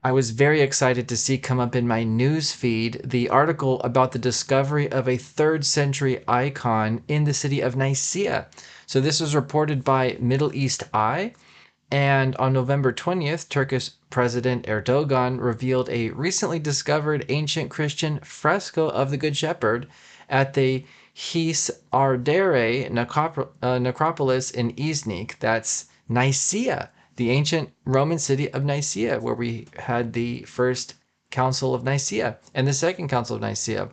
I was very excited to see come up in my news feed the article about the discovery of a 3rd century icon in the city of Nicaea. So this was reported by Middle East Eye. And on November 20th, Turkish President Erdoğan revealed a recently discovered ancient Christian fresco of the Good Shepherd at the Hisardere Necropolis in Iznik. That's Nicaea, the ancient Roman city of Nicaea, where we had the first Council of Nicaea and the second Council of Nicaea.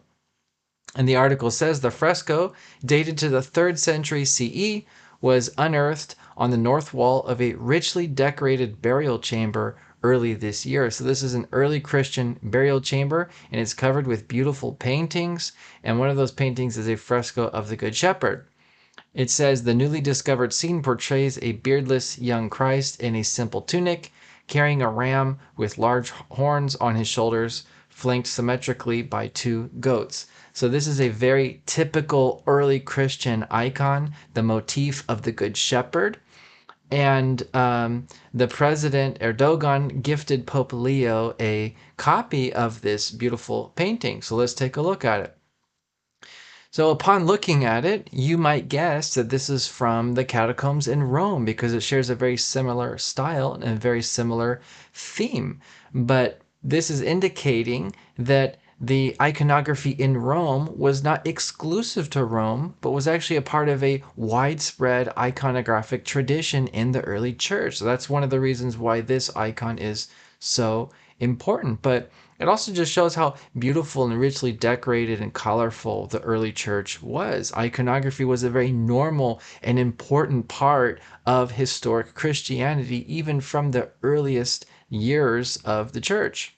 And the article says the fresco, dated to the 3rd century CE, was unearthed on the north wall of a richly decorated burial chamber early this year. So this is an early Christian burial chamber, and it's covered with beautiful paintings. And one of those paintings is a fresco of the Good Shepherd. It says the newly discovered scene portrays a beardless young Christ in a simple tunic, carrying a ram with large horns on his shoulders, flanked symmetrically by 2 goats. So this is a very typical early Christian icon, the motif of the Good Shepherd. And the president, Erdoğan, gifted Pope Leo a copy of this beautiful painting. So let's take a look at it. So upon looking at it, you might guess that this is from the catacombs in Rome because it shares a very similar style and a very similar theme. But this is indicating that the iconography in Rome was not exclusive to Rome, but was actually a part of a widespread iconographic tradition in the early church. So that's one of the reasons why this icon is so important. But it also just shows how beautiful and richly decorated and colorful the early church was. Iconography was a very normal and important part of historic Christianity, even from the earliest years of the church.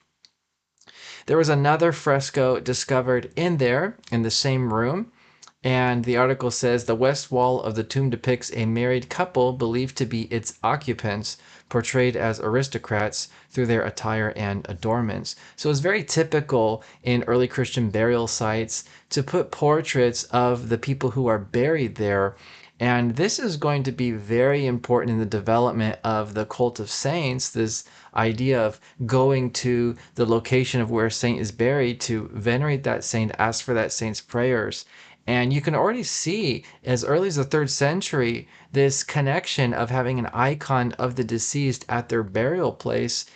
There was another fresco discovered in there in the same room. And the article says the west wall of the tomb depicts a married couple believed to be its occupants, portrayed as aristocrats through their attire and adornments. So it's very typical in early Christian burial sites to put portraits of the people who are buried there. And this is going to be very important in the development of the cult of saints, this idea of going to the location of where a saint is buried to venerate that saint, ask for that saint's prayers. And you can already see, as early as the 3rd century, this connection of having an icon of the deceased at their burial place,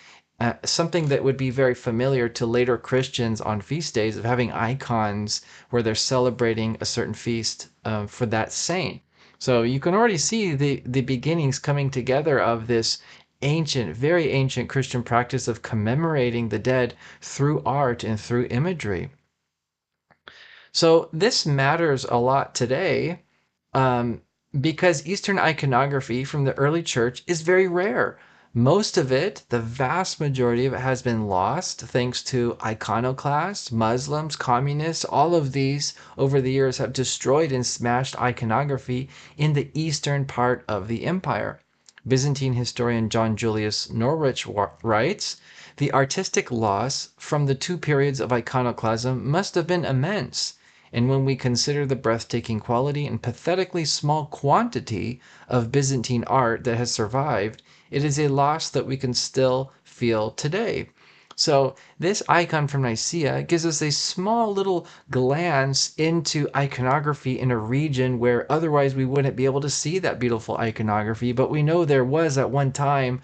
something that would be very familiar to later Christians on feast days, of having icons where they're celebrating a certain feast for that saint. So you can already see the beginnings coming together of this ancient, very ancient Christian practice of commemorating the dead through art and through imagery. So this matters a lot today because Eastern iconography from the early church is very rare. Most of it, the vast majority of it, has been lost thanks to iconoclasts, Muslims, communists. All of these over the years have destroyed and smashed iconography in the eastern part of the empire. Byzantine historian John Julius Norwich writes, the artistic loss from the 2 periods of iconoclasm must have been immense. And when we consider the breathtaking quality and pathetically small quantity of Byzantine art that has survived, it is a loss that we can still feel today. So this icon from Nicaea gives us a small little glance into iconography in a region where otherwise we wouldn't be able to see that beautiful iconography. But we know there was at one time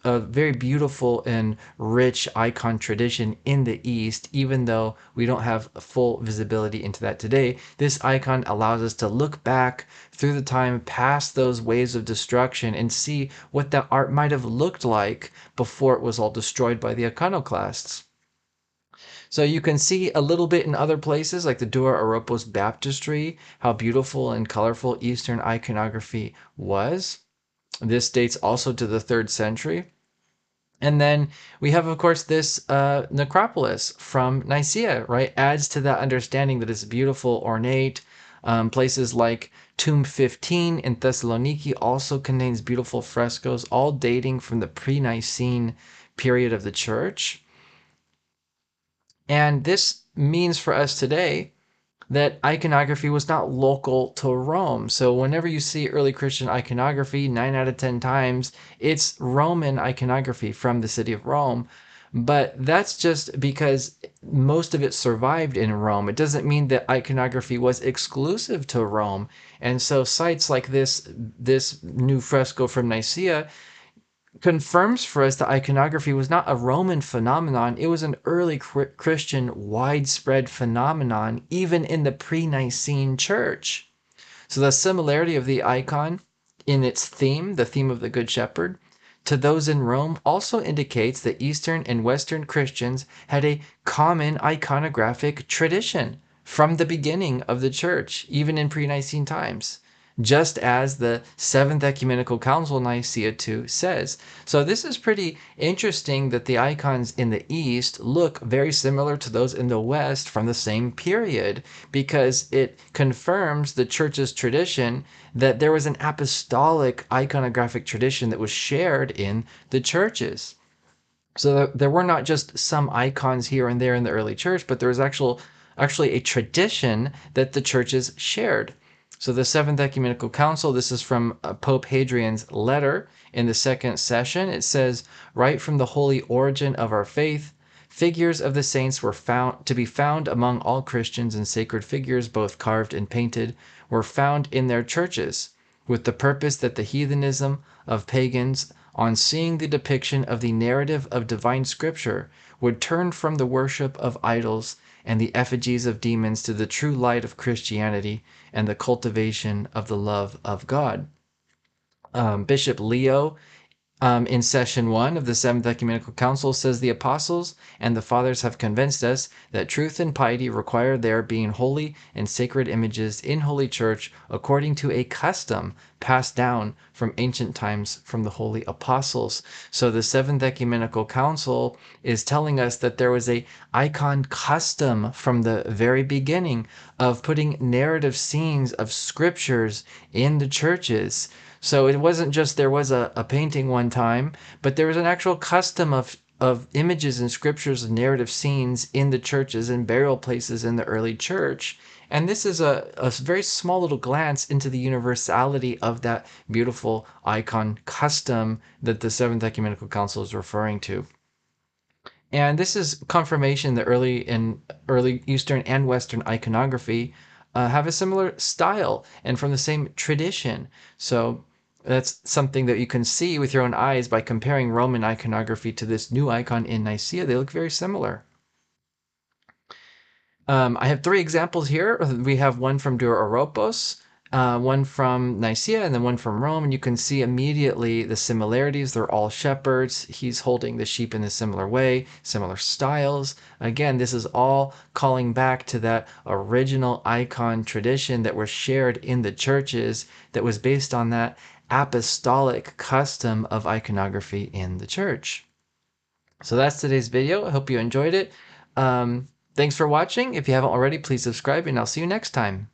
a very beautiful and rich icon tradition in the East, even though we don't have full visibility into that today. This icon allows us to look back through the time past those waves of destruction and see what that art might have looked like before it was all destroyed by the iconoclasts. So you can see a little bit in other places like the Dura Europos baptistry, how beautiful and colorful Eastern iconography was. This dates also to the 3rd century. And then we have, of course, this necropolis from Nicaea, right? Adds to that understanding that it's beautiful, ornate. Places like Tomb 15 in Thessaloniki also contains beautiful frescoes, all dating from the pre-Nicene period of the church. And this means for us today that iconography was not local to Rome. So whenever you see early Christian iconography, 9 out of 10 times, it's Roman iconography from the city of Rome. But that's just because most of it survived in Rome. It doesn't mean that iconography was exclusive to Rome. And so sites like this new fresco from Nicaea confirms for us that iconography was not a Roman phenomenon. It was an early Christian widespread phenomenon, even in the pre-Nicene church. So the similarity of the icon in its theme, the theme of the Good Shepherd, to those in Rome also indicates that Eastern and Western Christians had a common iconographic tradition from the beginning of the church, even in pre-Nicene times, just as the Seventh Ecumenical Council Nicea II says. So this is pretty interesting that the icons in the East look very similar to those in the West from the same period, because it confirms the church's tradition that there was an apostolic iconographic tradition that was shared in the churches. So there were not just some icons here and there in the early church, but there was actually a tradition that the churches shared. So the Seventh Ecumenical Council, this is from Pope Hadrian's letter in the second session. It says, right from the holy origin of our faith, figures of the saints were found to be found among all Christians, and sacred figures, both carved and painted, were found in their churches, with the purpose that the heathenism of pagans, on seeing the depiction of the narrative of divine scripture, would turn from the worship of idols and the effigies of demons to the true light of Christianity and the cultivation of the love of God. Bishop Leo, in session 1 of the Seventh Ecumenical Council, says the apostles and the fathers have convinced us that truth and piety require there being holy and sacred images in Holy Church according to a custom passed down from ancient times from the holy apostles. So the Seventh Ecumenical Council is telling us that there was a icon custom from the very beginning of putting narrative scenes of scriptures in the churches. So it wasn't just there was a painting one time, but there was an actual custom of images and scriptures and narrative scenes in the churches and burial places in the early church. And this is a very small little glance into the universality of that beautiful icon custom that the Seventh Ecumenical Council is referring to. And this is confirmation that early Eastern and Western iconography have a similar style and from the same tradition. So that's something that you can see with your own eyes by comparing Roman iconography to this new icon in Nicaea. They look very similar. I have 3 examples here. We have one from Dura Europos, one from Nicaea, and then one from Rome. And you can see immediately the similarities. They're all shepherds. He's holding the sheep in a similar way, similar styles. Again, this is all calling back to that original icon tradition that was shared in the churches that was based on that apostolic custom of iconography in the church. So that's today's video. I hope you enjoyed it. Thanks for watching. If you haven't already, please subscribe, and I'll see you next time.